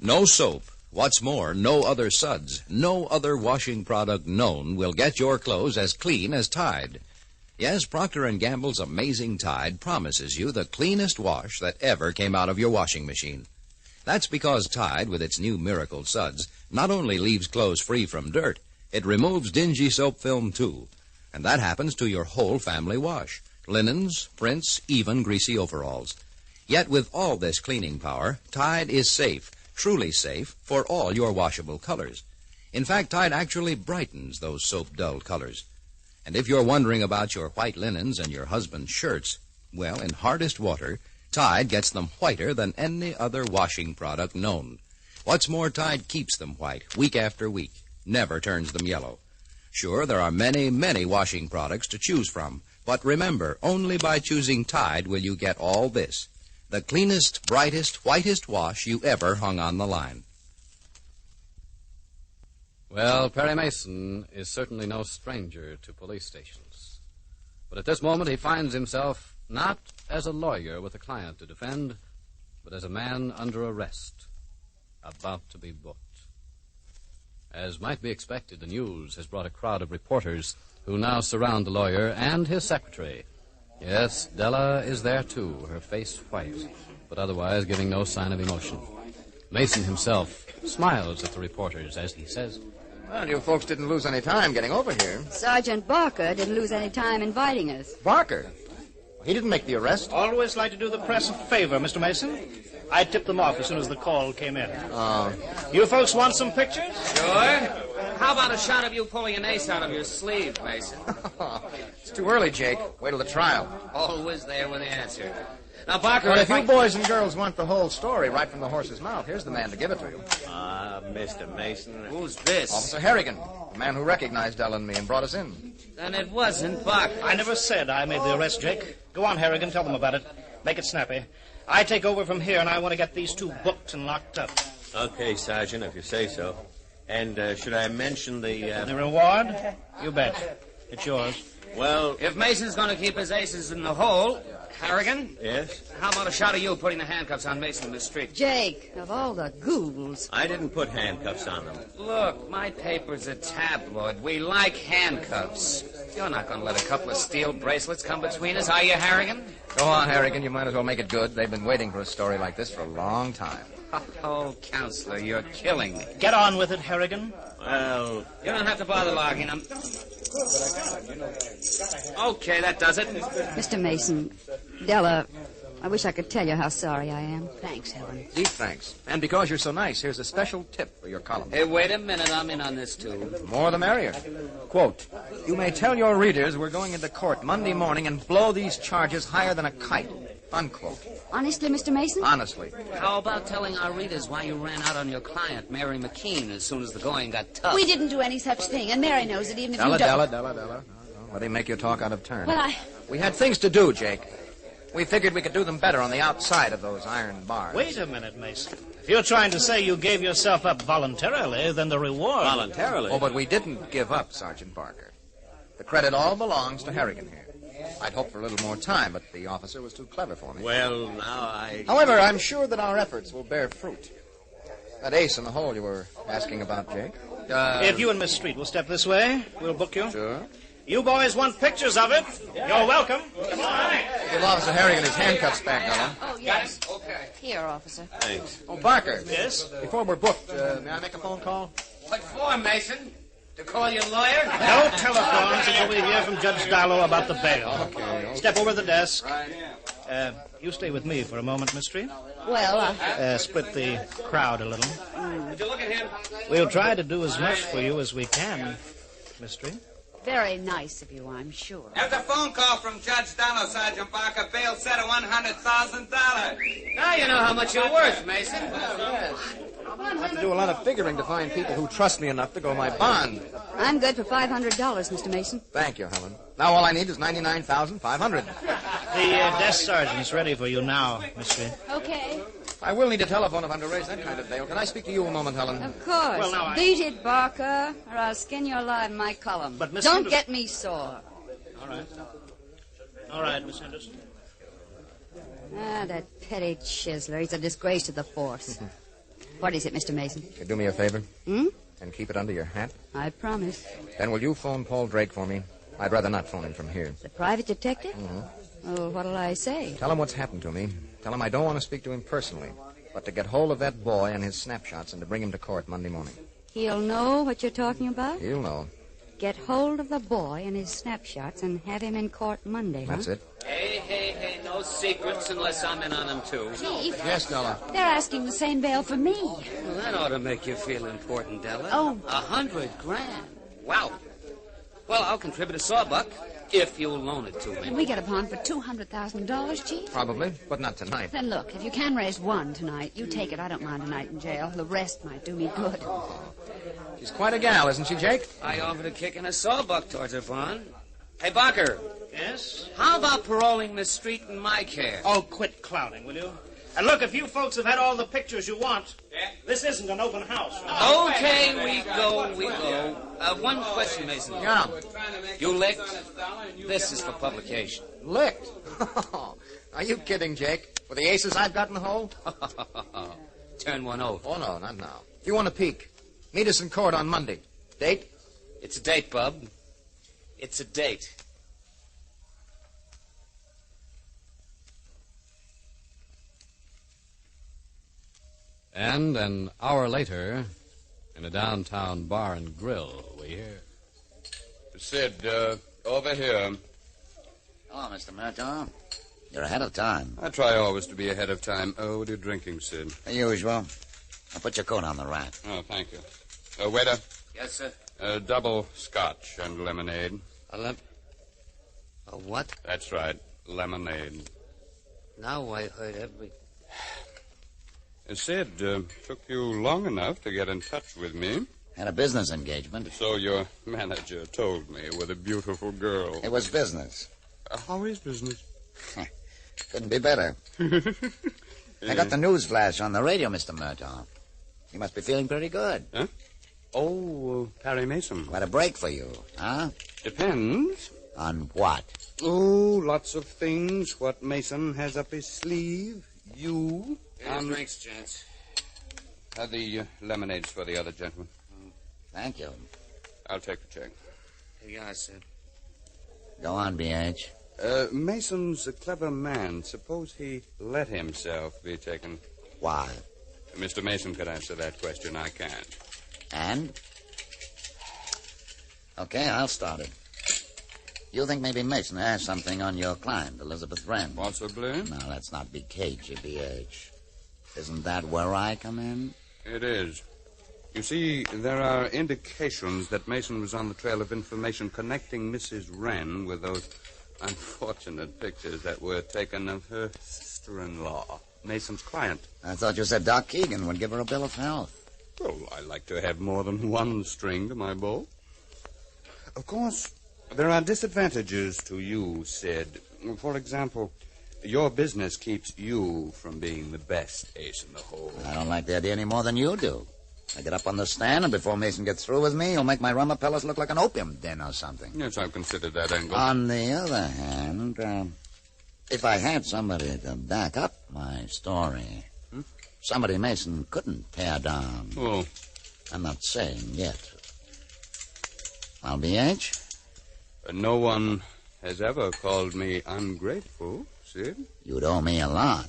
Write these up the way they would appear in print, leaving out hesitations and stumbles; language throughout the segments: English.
No soap. What's more, no other suds, no other washing product known will get your clothes as clean as Tide. Yes, Procter & Gamble's amazing Tide promises you the cleanest wash that ever came out of your washing machine. That's because Tide, with its new miracle suds, not only leaves clothes free from dirt, it removes dingy soap film, too. And that happens to your whole family wash. Linens, prints, even greasy overalls. Yet with all this cleaning power, Tide is safe, truly safe, for all your washable colors. In fact, Tide actually brightens those soap-dulled colors. And if you're wondering about your white linens and your husband's shirts, well, in hardest water, Tide gets them whiter than any other washing product known. What's more, Tide keeps them white week after week, never turns them yellow. Sure, there are many, many washing products to choose from, but remember, only by choosing Tide will you get all this. The cleanest, brightest, whitest wash you ever hung on the line. Well, Perry Mason is certainly no stranger to police stations. But at this moment he finds himself not as a lawyer with a client to defend, but as a man under arrest, about to be booked. As might be expected, the news has brought a crowd of reporters who now surround the lawyer and his secretary. Yes, Della is there too, her face white, but otherwise giving no sign of emotion. Mason himself smiles at the reporters as he says, "Well, you folks didn't lose any time getting over here." Sergeant Barker didn't lose any time inviting us. Barker? He didn't make the arrest. Always like to do the press a favor, Mr. Mason. I tipped them off as soon as the call came in. Oh. You folks want some pictures? Sure. How about a shot of you pulling an ace out of your sleeve, Mason? It's too early, Jake. Wait till the trial. Always there with the answer. Now, Barker, Well, if you boys and girls want the whole story right from the horse's mouth, here's the man to give it to you. Mr. Mason. Who's this? Officer Harrigan, the man who recognized Della and me and brought us in. Then it wasn't Barker. I never said I made the arrest, Jake. Go on, Harrigan, tell them about it. Make it snappy. I take over from here, and I want to get these two booked and locked up. Okay, Sergeant, if you say so. And should I mention the... The reward? You bet. It's yours. Well... If Mason's going to keep his aces in the hole, Harrigan? Yes? How about a shot of you putting the handcuffs on Mason in the street? Jake, of all the ghouls. I didn't put handcuffs on them. Look, my paper's a tabloid. We like handcuffs. You're not going to let a couple of steel bracelets come between us, are you, Harrigan? Go on, Harrigan. You might as well make it good. They've been waiting for a story like this for a long time. Oh, Counselor, you're killing me. Get on with it, Harrigan. Well... You don't have to bother logging them. Okay, that does it. Mr. Mason, Della, I wish I could tell you how sorry I am. Thanks, Helen. Deep thanks. And because you're so nice, here's a special tip for your column. Hey, wait a minute. I'm in on this, too. More the merrier. Quote, "You may tell your readers we're going into court Monday morning and blow these charges higher than a kite." Unquote. Honestly, Mr. Mason? Honestly. How about telling our readers why you ran out on your client, Mary McKean, as soon as the going got tough? We didn't do any such thing, and Mary knows it, even if you don't. Della. No, let him make you talk out of turn. Well, We had things to do, Jake. We figured we could do them better on the outside of those iron bars. Wait a minute, Mason. If you're trying to say you gave yourself up voluntarily, then the reward... Voluntarily? Oh, but we didn't give up, Sergeant Barker. The credit all belongs to Harrigan here. I'd hoped for a little more time, but the officer was too clever for me. Well, now However, I'm sure that our efforts will bear fruit. That ace in the hole you were asking about, Jake? If you and Miss Street will step this way, we'll book you. Sure. You boys want pictures of it? You're welcome. Give Officer Harrigan his handcuffs back, Della. Oh, yes. Okay. Here, officer. Thanks. Oh, Barker. Yes? Before we're booked, may I make a phone call? What for, Mason? To call your lawyer? No telephones until we hear from Judge Darlow about the bail. Okay. Step over the desk. You stay with me for a moment, Miss Street. Well, Split the crowd a little. Did you look at him? We'll try to do as much for you as we can, Miss Street. very nice of you, I'm sure. There's a phone call from Judge Darlow, Sergeant Barker. Bail set at $100,000. Now you know how much you're worth, Mason. I have to do a lot of figuring to find people who trust me enough to go my bond. I'm good for $500, Mr. Mason. Thank you, Helen. Now all I need is $99,500. The desk sergeant's ready for you now, Miss Street. Okay. I will need a telephone if I'm to raise that kind of bail. Can I speak to you a moment, Helen? Of course. Well, now Beat it, Barker, or I'll skin you alive in my column. But, Miss Don't Anderson... get me sore. All right. All right, Miss Anderson. Ah, that petty chiseler. He's a disgrace to the force. What is it, Mr. Mason? You do me a favor? Hmm? And keep it under your hat? I promise. Then will you phone Paul Drake for me? I'd rather not phone him from here. The private detective? Mm-hmm. Oh, what'll I say? Tell him what's happened to me. Tell him I don't want to speak to him personally, but to get hold of that boy and his snapshots and to bring him to court Monday morning. He'll know what you're talking about? He'll know. Get hold of the boy and his snapshots and have him in court Monday, That's it. Hey, no secrets unless I'm in on them, too. Chief. Yes, Della. They're asking the same bail for me. Well, that ought to make you feel important, Della. Oh. $100,000. Wow. Well, I'll contribute a sawbuck if you'll loan it to me. Can we get a bond for $200,000, Chief? Probably, but not tonight. Then look, if you can raise one tonight, you take it. I don't mind a night in jail. The rest might do me good. She's quite a gal, isn't she, Jake? I offered a kick and a sawbuck towards her bond. Hey, Barker. Yes? How about paroling Miss Street in my care? Oh, quit clowning, will you? And look, if you folks have had all the pictures you want, this isn't an open house. Okay, we go. One question, Mason. Yeah. You licked? This is for publication. Licked? Are you kidding, Jake? With the aces I've got in the hole? Turn one over. Oh, no, not now. If you want a peek, meet us in court on Monday. Date? It's a date, Bub. It's a date. And an hour later, in a downtown bar and grill, we hear... Sid, over here. Hello, Mr. Murtaugh. You're ahead of time. I try always to be ahead of time. What are you drinking, Sid? The usual. I'll put your coat on the rack. Oh, thank you. Waiter. Yes, sir. Double scotch and lemonade. A what? That's right, lemonade. Now I heard every... Sid, took you long enough to get in touch with me. Had a business engagement. So your manager told me with a beautiful girl. It was business. How is business? Couldn't be better. I got the news flash on the radio, Mr. Murtaugh. You must be feeling pretty good. Huh? Oh, Perry Mason. Quite a break for you, huh? Depends. On what? Oh, lots of things. What Mason has up his sleeve. You. Drinks, gents. The lemonades for the other gentleman. Thank you. I'll take the check. Here you are, sir. Go on, B.H. Mason's a clever man. Suppose he let himself be taken. Why? Mr. Mason could answer that question. I can't. And? Okay, I'll start it. You think maybe Mason has something on your client, Elizabeth Wren? Possibly. Now, let's not be cagey, B.H. Isn't that where I come in? It is. You see, there are indications that Mason was on the trail of information connecting Mrs. Wren with those unfortunate pictures that were taken of her sister-in-law, Mason's client. I thought you said Doc Keegan would give her a bill of health. Well, I like to have more than one string to my bow. Of course, there are disadvantages to you, Sid. For example, your business keeps you from being the best ace in the hole. I don't like the idea any more than you do. I get up on the stand, and before Mason gets through with me, he'll make my rummer palace look like an opium den or something. Yes, I've considered that angle. On the other hand, if I had somebody to back up my story, somebody Mason couldn't tear down. Oh. I'm not saying yet. Well, B.H.? No one has ever called me ungrateful, Sid. You'd owe me a lot.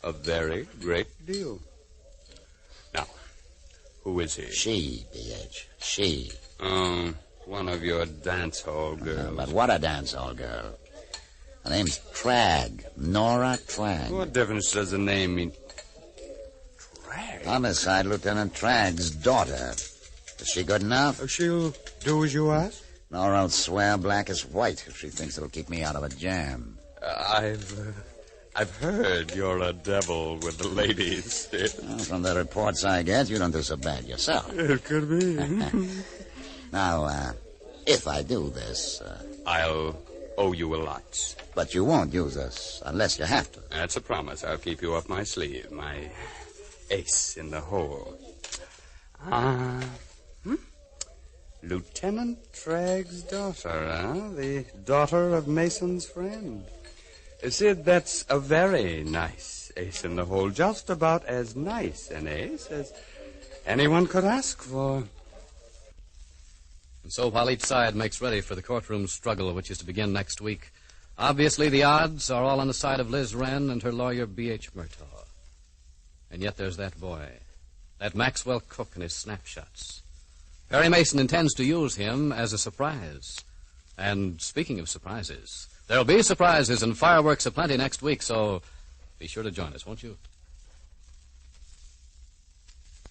A very great deal. Now, who is he? She, B.H. She. Oh, one of your dance hall girls. But what a dance hall girl. Her name's Tragg. Nora Tragg. What difference does the name mean? Tragg? Homicide Lieutenant Tragg's daughter. Is she good enough? She'll do as you ask? Nora'll swear black as white if she thinks it'll keep me out of a jam. I've heard you're a devil with the ladies. Well, from the reports I get, you don't do so bad yourself. It could be. Now, if I do this... I'll owe you a lot. But you won't use us unless you have to. That's a promise. I'll keep you off my sleeve. My ace in the hole. Lieutenant Tragg's daughter, huh? The daughter of Mason's friend. Sid, that's a very nice ace in the hole. Just about as nice an ace as anyone could ask for. And so while each side makes ready for the courtroom struggle, which is to begin next week, obviously the odds are all on the side of Liz Wren and her lawyer, B.H. Murtaugh. And yet there's that boy, that Maxwell Cook and his snapshots. Perry Mason intends to use him as a surprise. And speaking of surprises, there'll be surprises and fireworks aplenty next week, so be sure to join us, won't you?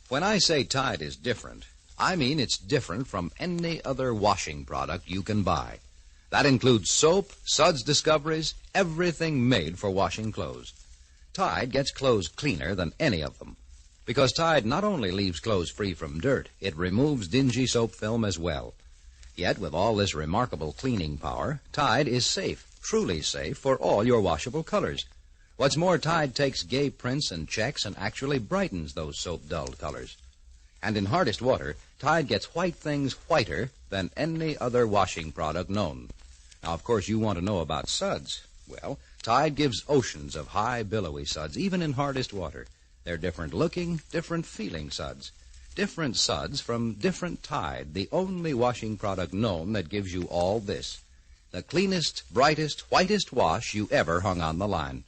When I say Tide is different, I mean it's different from any other washing product you can buy. That includes soap, suds discoveries, everything made for washing clothes. Tide gets clothes cleaner than any of them, because Tide not only leaves clothes free from dirt, it removes dingy soap film as well. Yet, with all this remarkable cleaning power, Tide is safe, truly safe, for all your washable colors. What's more, Tide takes gay prints and checks and actually brightens those soap-dulled colors. And in hardest water, Tide gets white things whiter than any other washing product known. Now, of course, you want to know about suds. Well, Tide gives oceans of high, billowy suds, even in hardest water. They're different-looking, different-feeling suds. Different suds from different Tide, the only washing product known that gives you all this. The cleanest, brightest, whitest wash you ever hung on the line.